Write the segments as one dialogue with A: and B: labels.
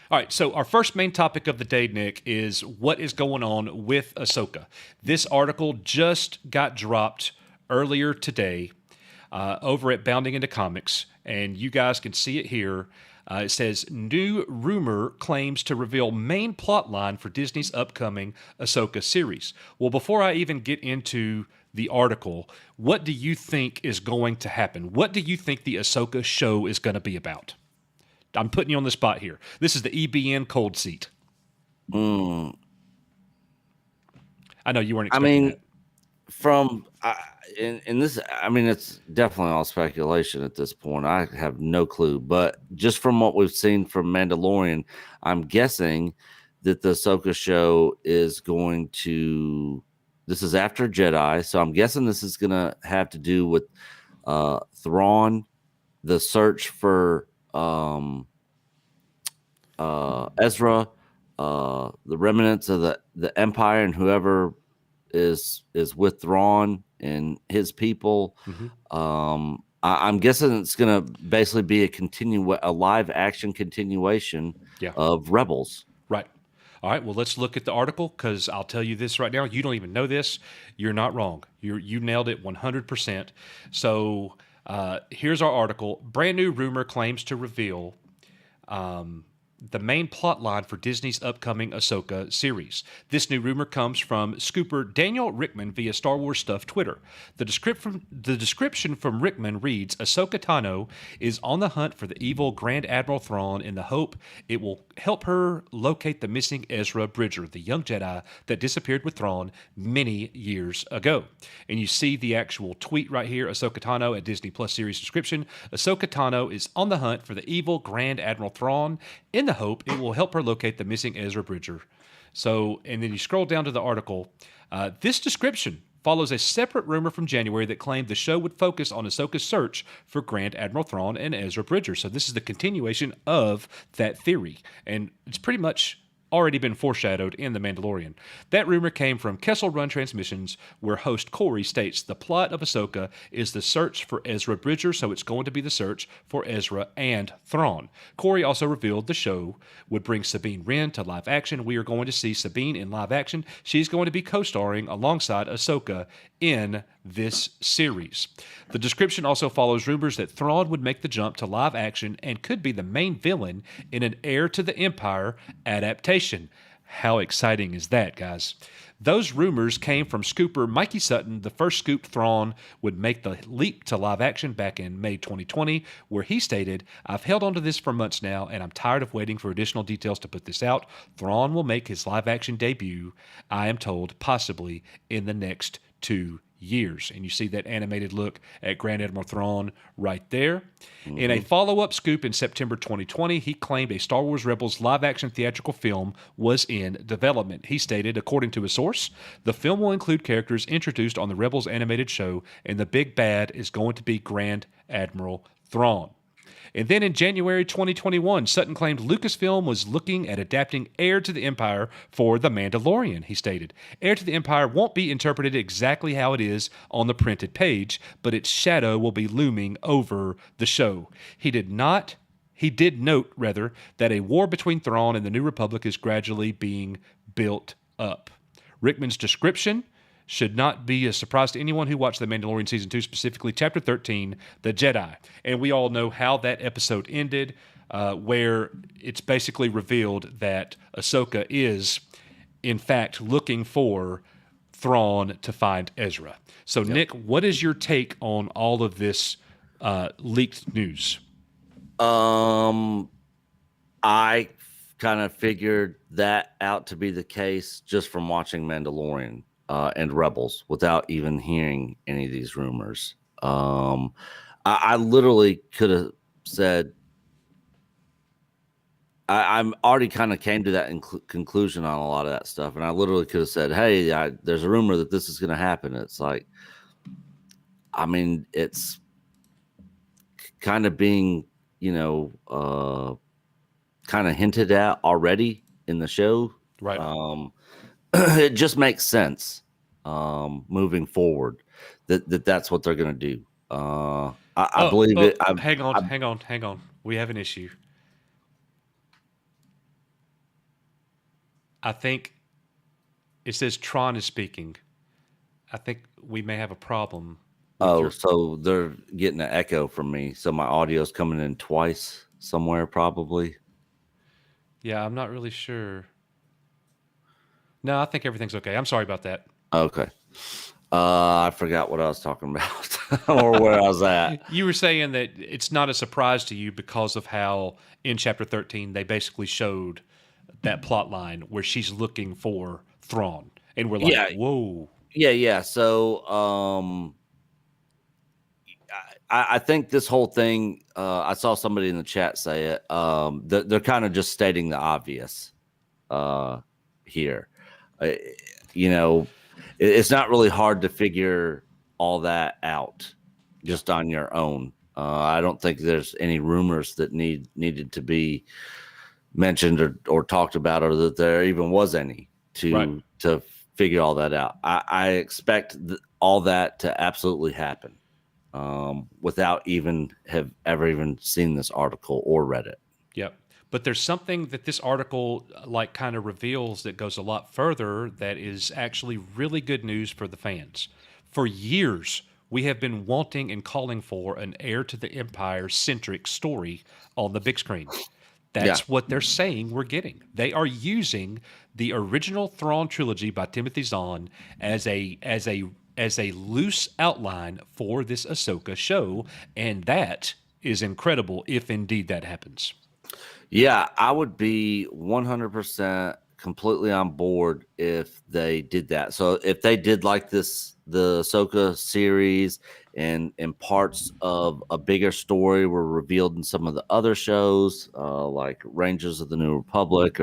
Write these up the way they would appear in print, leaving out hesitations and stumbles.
A: All right, so our first main topic of the day, Nick, is what is going on with Ahsoka. This article just got dropped earlier today over at Bounding Into Comics, and you guys can see it here. It says, new rumor claims to reveal main plot line for Disney's upcoming Ahsoka series. Well, before I even get into the article, what do you think is going to happen? What do you think the Ahsoka show is going to be about? I'm putting you on the spot here. This is the EBN cold seat.
B: Mm,
A: I know you weren't
B: I
A: expecting
B: mean,
A: that.
B: from in this, I mean, it's definitely all speculation at this point. I have no clue, but just from what we've seen from Mandalorian, I'm guessing that the Ahsoka show is going to. This is after Jedi, so I'm guessing this is going to have to do with Thrawn, the search for Ezra, the remnants of the Empire, and whoever is withdrawn and his people. I'm guessing it's going to basically be a live action continuation
A: Yeah.
B: of Rebels.
A: Right. All right. Well, let's look at the article because I'll tell you this right now. You don't even know this. You're not wrong. You nailed it 100%. So here's our article. Brand new rumor claims to reveal the main plot line for Disney's upcoming Ahsoka series. This new rumor comes from scooper Daniel Rickman via Star Wars Stuff Twitter. The description from Rickman reads, Ahsoka Tano is on the hunt for the evil Grand Admiral Thrawn in the hope it will help her locate the missing Ezra Bridger, the young Jedi that disappeared with Thrawn many years ago. And you see the actual tweet right here, Ahsoka Tano at Disney Plus series description. Ahsoka Tano is on the hunt for the evil Grand Admiral Thrawn in the hope it will help her locate the missing Ezra Bridger. So, and then you scroll down to the article. This description follows a separate rumor from January that claimed the show would focus on Ahsoka's search for Grand Admiral Thrawn and Ezra Bridger. So this is the continuation of that theory, and it's pretty much already been foreshadowed in The Mandalorian. That rumor came from Kessel Run Transmissions, where host Corey states the plot of Ahsoka is the search for Ezra Bridger, so it's going to be the search for Ezra and Thrawn. Corey also revealed the show would bring Sabine Wren to live action. We are going to see Sabine in live action. She's going to be co-starring alongside Ahsoka in this series. The description also follows rumors that Thrawn would make the jump to live action and could be the main villain in an Heir to the Empire adaptation. How exciting is that, guys? Those rumors came from scooper Mikey Sutton, the first scoop Thrawn would make the leap to live action back in May 2020, where he stated, I've held onto this for months now, and I'm tired of waiting for additional details to put this out. Thrawn will make his live action debut, I am told, possibly in the next 2 years. And you see that animated look at Grand Admiral Thrawn right there. In a follow-up scoop in September 2020, he claimed a Star Wars Rebels live-action theatrical film was in development. He stated, according to a source, the film will include characters introduced on the Rebels animated show, and the big bad is going to be Grand Admiral Thrawn. And then in January 2021, Sutton claimed Lucasfilm was looking at adapting Heir to the Empire for The Mandalorian, he stated. Heir to the Empire won't be interpreted exactly how it is on the printed page, but its shadow will be looming over the show. He did note, that a war between Thrawn and the New Republic is gradually being built up. Rickman's description should not be a surprise to anyone who watched The Mandalorian Season 2, specifically Chapter 13, The Jedi. And we all know how that episode ended, where it's basically revealed that Ahsoka is, in fact, looking for Thrawn to find Ezra. So, yep. Nick, what is your take on all of this leaked news?
B: I kind of figured that out to be the case just from watching Mandalorian. And Rebels without even hearing any of these rumors. I literally could have said, I'm already kind of came to that conclusion on a lot of that stuff. And I literally could have said, hey, there's a rumor that this is going to happen. It's like, I mean, it's kind of being, kind of hinted at already in the show.
A: Right.
B: It just makes sense moving forward that's what they're going to do. I believe it.
A: Hang on. We have an issue. I think it says Tron is speaking. I think we may have a problem with
B: Oh,
A: your.
B: so they're getting an echo from me. So my audio's coming in twice somewhere, probably.
A: Yeah, I'm not really sure. No, I think everything's okay. I'm sorry about that.
B: Okay. I forgot what I was talking about or where I was at.
A: You were saying that it's not a surprise to you because of how in chapter 13 they basically showed that plot line where she's looking for Thrawn, and we're like,
B: Yeah,
A: whoa.
B: yeah. So, I think this whole thing. I saw somebody in the chat say it. They're kind of just stating the obvious here. Uh, you know, it's not really hard to figure all that out just on your own. I don't think there's any rumors that needed to be mentioned or talked about, or that there even was any
A: Right.
B: to figure all that out. I expect all that to absolutely happen without even have ever even seen this article or read it.
A: Yep. But there's something that this article like kind of reveals that goes a lot further that is actually really good news for the fans. For years, we have been wanting and calling for an heir to the empire centric story on the big screen.
B: Yeah,
A: That's what they're saying we're getting. They are using the original Thrawn trilogy by Timothy Zahn as a loose outline for this Ahsoka show, and that is incredible if indeed that happens.
B: yeah, I would be 100% completely on board if they did that. So if they did like this, the Ahsoka series, and parts of a bigger story were revealed in some of the other shows, like Rangers of the New Republic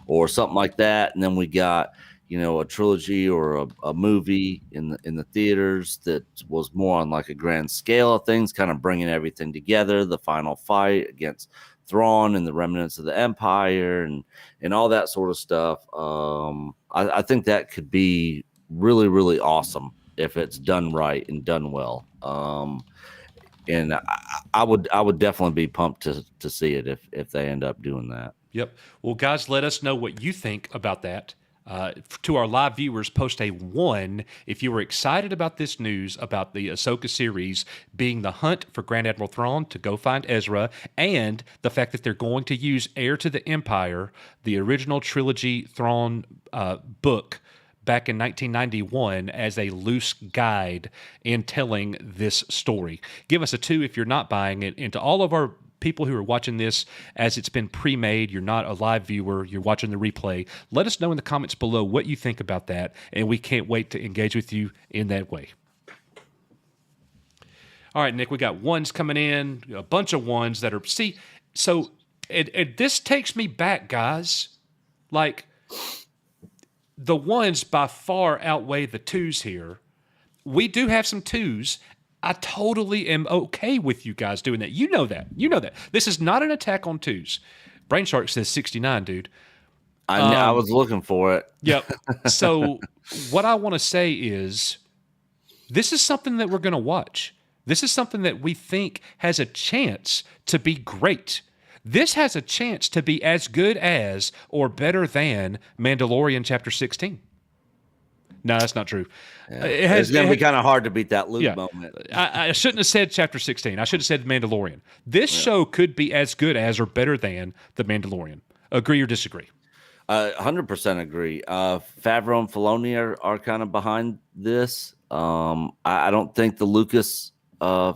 B: or something like that, and then we got a trilogy or a movie in the theaters that was more on like a grand scale of things, kind of bringing everything together, the final fight against Thrawn and the remnants of the Empire and all that sort of stuff. I think that could be really, really awesome if it's done right and done well. And I would definitely be pumped to see it if they end up doing that.
A: Yep. Well, guys, let us know what you think about that. To our live viewers, post a 1 if you were excited about this news about the Ahsoka series being the hunt for Grand Admiral Thrawn to go find Ezra, and the fact that they're going to use Heir to the Empire, the original trilogy Thrawn book back in 1991, as a loose guide in telling this story. Give us a 2 if you're not buying it. And to all of our people who are watching this as it's been pre-made, you're not a live viewer, you're watching the replay, let us know in the comments below what you think about that, and we can't wait to engage with you in that way. All right, Nick, we got ones coming in, a bunch of ones that are, see, so this takes me back, guys. Like, the ones by far outweigh the 2s here. We do have some 2s. I totally am okay with you guys doing that. You know that. You know that. This is not an attack on 2s. Brain Shark says 69, dude.
B: I was looking for it.
A: Yep. So what I want to say is this is something that we're going to watch. This is something that we think has a chance to be great. This has a chance to be as good as or better than Mandalorian Chapter 16. No, that's not true.
B: Yeah. It's going to be kind of hard to beat that Luke moment.
A: I shouldn't have said Chapter 16. I should have said Mandalorian. This show could be as good as or better than The Mandalorian. Agree or disagree?
B: 100% agree. Favreau and Filoni are kind of behind this. I don't think the Lucas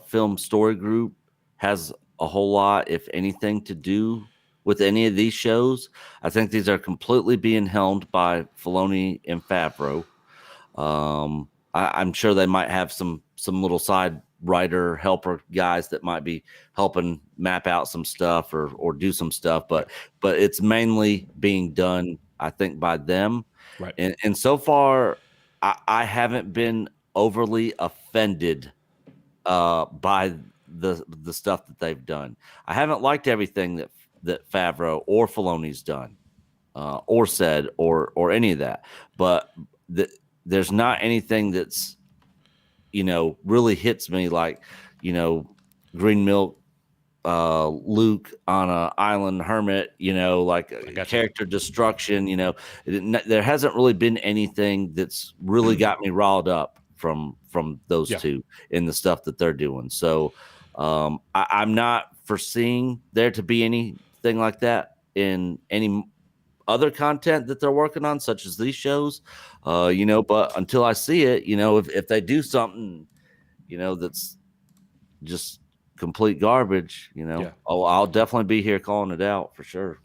B: film story group has a whole lot, if anything, to do with any of these shows. I think these are completely being helmed by Filoni and Favreau. I'm sure they might have some little side writer helper guys that might be helping map out some stuff or do some stuff, but it's mainly being done, I think, by them.
A: Right.
B: And so far, I haven't been overly offended by the stuff that they've done. I haven't liked everything that Favreau or Filoni's done, or said, or any of that, but there's not anything that's really hits me like Green Milk Luke on an island hermit, like
A: gotcha.
B: character destruction. There hasn't really been anything that's really got me riled up from those
A: Yeah.
B: two in the stuff that they're doing. So I'm not foreseeing there to be anything like that in any other content that they're working on, such as these shows. But until I see it, if they do something, that's just complete garbage,
A: Yeah.
B: I'll definitely be here calling it out for sure.